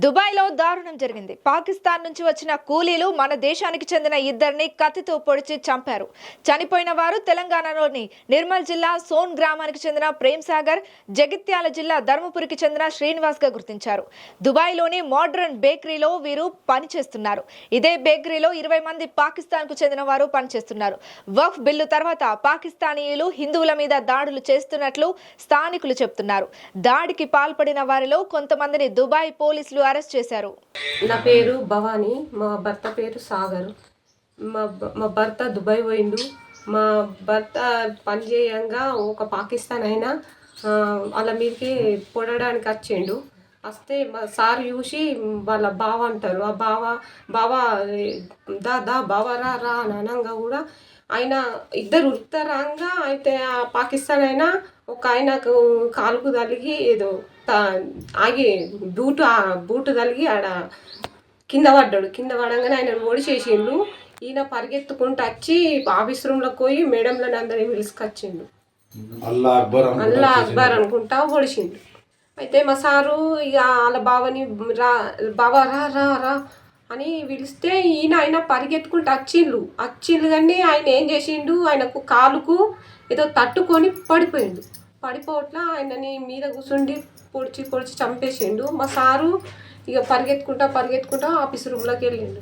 దుబాయ్లో దారుణం జరిగింది. పాకిస్తాన్ నుంచి వచ్చిన కూలీలు మన దేశానికి చెందిన ఇద్దరిని కత్తితో పొడిచి చంపారు. చనిపోయిన వారు తెలంగాణలోని నిర్మల్ జిల్లా సోన్ గ్రామానికి చెందిన ప్రేమ్ సాగర్, జగిత్యాల జిల్లా ధర్మపురికి చెందిన శ్రీనివాస్ గా గుర్తించారు. దుబాయ్లోని మోడర్న్ బేకరీలో వీరు పనిచేస్తున్నారు. ఇదే బేకరీలో 20 మంది పాకిస్తాన్ కు చెందిన వారు పనిచేస్తున్నారు. వక్ఫ్ బిల్లు తర్వాత పాకిస్తానీయులు హిందువుల మీద దాడులు చేస్తున్నట్లు స్థానికులు చెబుతున్నారు. దాడికి పాల్పడిన వారిలో కొంతమందిని దుబాయ్ పోలీసులు అరెస్ట్ చేశారు. నా పేరు భవానీ, మా భర్త పేరు సాగర్. మా భర్త దుబాయ్ పోయిండు. మా భర్త పనిచేయంగా ఒక పాకిస్తాన్ అయినా వాళ్ళ మీదకి పొడడానికి వచ్చిండు. వస్తే మా సార్ చూసి వాళ్ళ బావ అంటారు. ఆ బావ దా బావ రా రా అని అనగా కూడా ఆయన ఇద్దరు ఉత్తరంగా అయితే ఆ పాకిస్తాన్ అయినా ఒక ఆయనకు కాలుకు తలిగి ఏదో ఆగి బూటు తలిగి ఆడ కింద పడ్డాడు. కింద పడంగానే ఆయన ఓడిచేసిండు. ఈయన పరిగెత్తుకుంటూ వచ్చి ఆఫీస్ రూమ్లోకి పోయి మేడంలను అందరినీ పిలుచుకొచ్చిండు. అల్లా అక్బర్ అనుకుంటా ఓడిచిండు. అయితే మా సారు ఇక వాళ్ళ బావని బావ రా రా రా అని పిలిస్తే ఆయన పరిగెత్తుకుంటూ వచ్చిండు కానీ ఆయన ఏం చేసిండు, ఆయనకు కాలుకు ఏదో తట్టుకొని పడిపోయిండు. పడిపోవట్లా ఆయనని మీద కూర్చుండి పొడిచి చంపేసిండు. మా సారు ఇక పరిగెత్తుకుంటా ఆఫీస్ రూమ్లోకి వెళ్ళిండు.